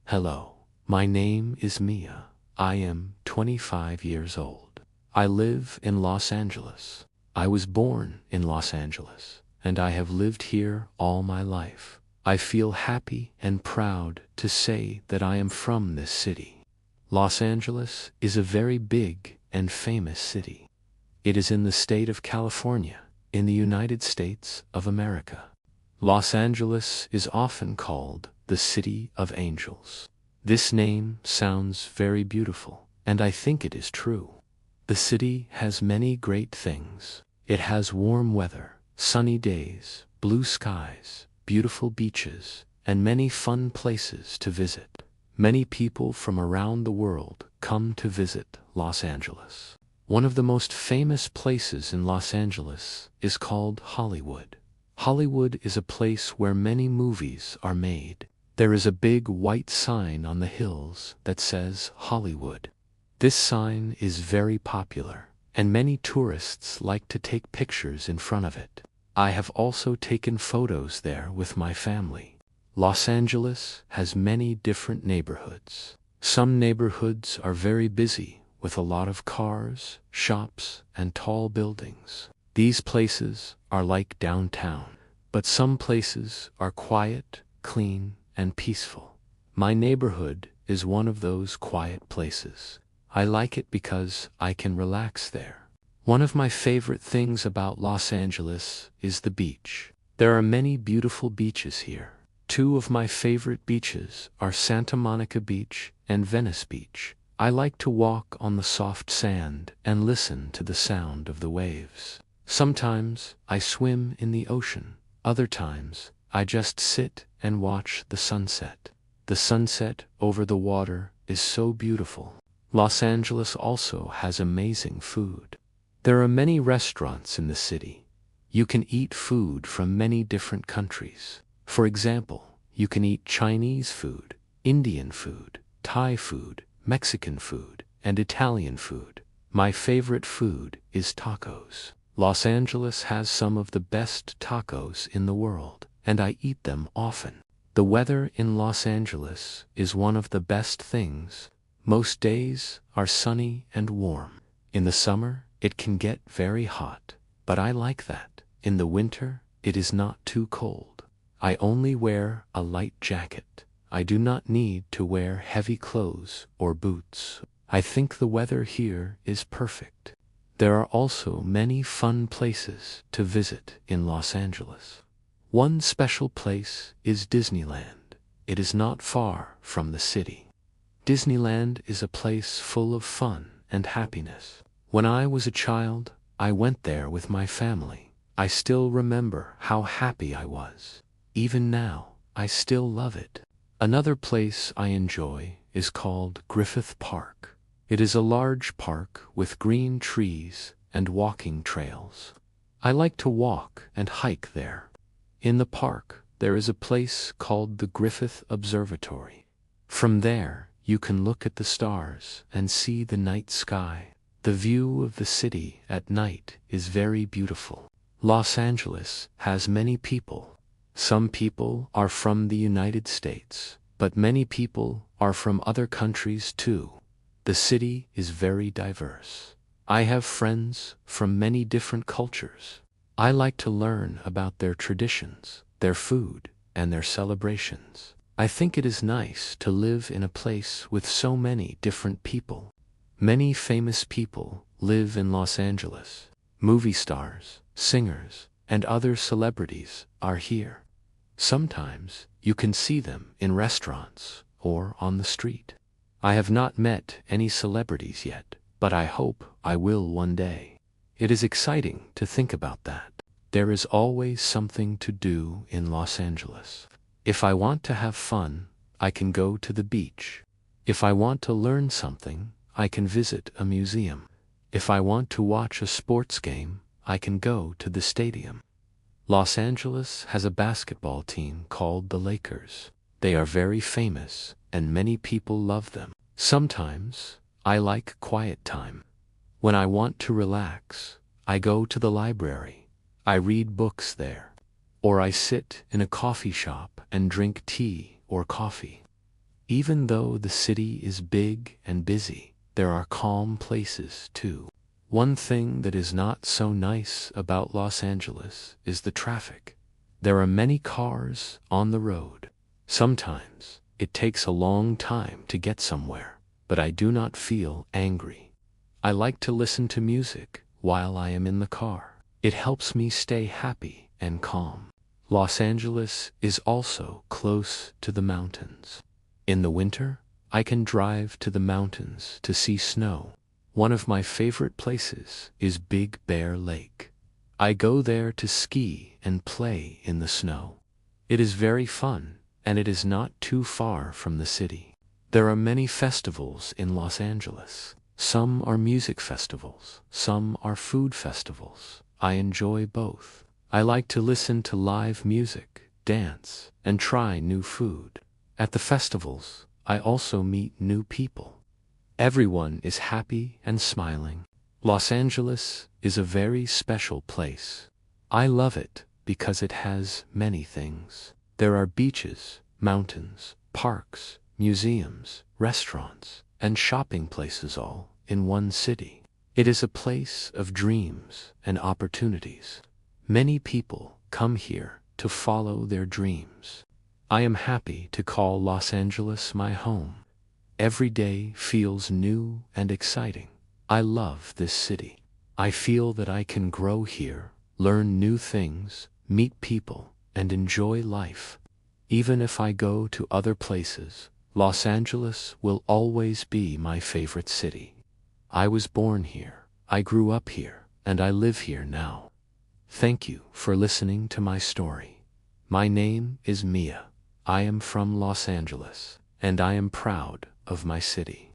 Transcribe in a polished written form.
Hello, my name is Mia. I am 25 years old. I live in Los Angeles. I was born in Los Angeles, and I have lived here all my life. I feel happy and proud to say that I am from this city. Los Angeles is a very big and famous city. It is in the state of California, in the United States of America. Los Angeles is often called the City of Angels. This name sounds very beautiful, and I think it is true. The city has many great things. It has warm weather, sunny days, blue skies, beautiful beaches, and many fun places to visit. Many people from around the world come to visit Los Angeles. One of the most famous places in Los Angeles is called Hollywood. Hollywood is a place where many movies are made. There is a big white sign on the hills that says Hollywood. This sign is very popular, and many tourists like to take pictures in front of it. I have also taken photos there with my family. Los Angeles has many different neighborhoods. Some neighborhoods are very busy with a lot of cars, shops, and tall buildings. These places are like downtown, but some places are quiet, clean, and peaceful. My neighborhood is one of those quiet places. I like it because I can relax there. One of my favorite things about Los Angeles is the beach. There are many beautiful beaches here. Two of my favorite beaches are Santa Monica Beach and Venice Beach. I like to walk on the soft sand and listen to the sound of the waves. Sometimes I swim in the ocean. Other times I just sit and watch the sunset. The sunset over the water is so beautiful. Los Angeles also has amazing food. There are many restaurants in the city. You can eat food from many different countries. For example, you can eat Chinese food, Indian food, Thai food, Mexican food, and Italian food. My favorite food is tacos. Los Angeles has some of the best tacos in the world, and I eat them often. The weather in Los Angeles is one of the best things. Most days are sunny and warm. In the summer, it can get very hot, but I like that. In the winter, it is not too cold. I only wear a light jacket. I do not need to wear heavy clothes or boots. I think the weather here is perfect. There are also many fun places to visit in Los Angeles. One special place is Disneyland. It is not far from the city. Disneyland is a place full of fun and happiness. When I was a child, I went there with my family. I still remember how happy I was. Even now, I still love it. Another place I enjoy is called Griffith Park. It is a large park with green trees and walking trails. I like to walk and hike there. In the park, there is a place called the Griffith Observatory. From there, you can look at the stars and see the night sky. The view of the city at night is very beautiful. Los Angeles has many people. Some people are from the United States, but many people are from other countries too. The city is very diverse. I have friends from many different cultures. I like to learn about their traditions, their food, and their celebrations. I think it is nice to live in a place with so many different people. Many famous people live in Los Angeles. Movie stars, singers, and other celebrities are here. Sometimes you can see them in restaurants or on the street. I have not met any celebrities yet, but I hope I will one day. It is exciting to think about that. There is always something to do in Los Angeles. If I want to have fun, I can go to the beach. If I want to learn something, I can visit a museum. If I want to watch a sports game, I can go to the stadium. Los Angeles has a basketball team called the Lakers. They are very famous, and many people love them. Sometimes, I like quiet time. When I want to relax, I go to the library. I read books there. Or I sit in a coffee shop and drink tea or coffee. Even though the city is big and busy, there are calm places too. One thing that is not so nice about Los Angeles is the traffic. There are many cars on the road. Sometimes it takes a long time to get somewhere, but I do not feel angry. I like to listen to music while I am in the car. It helps me stay happy and calm. Los Angeles is also close to the mountains. In the winter, I can drive to the mountains to see snow. One of my favorite places is Big Bear Lake. I go there to ski and play in the snow. It is very fun, and it is not too far from the city. There are many festivals in Los Angeles. Some are music festivals, some are food festivals. I enjoy both. I like to listen to live music, dance, and try new food. At the festivals, I also meet new people. Everyone is happy and smiling. Los Angeles is a very special place. I love it because it has many things. There are beaches, mountains, parks, museums, restaurants, and shopping places all in one city. It is a place of dreams and opportunities. Many people come here to follow their dreams. I am happy to call Los Angeles my home. Every day feels new and exciting. I love this city. I feel that I can grow here, learn new things, meet people, and enjoy life. Even if I go to other places, Los Angeles will always be my favorite city. I was born here, I grew up here, and I live here now. Thank you for listening to my story. My name is Mia. I am from Los Angeles, and I am proud of my city.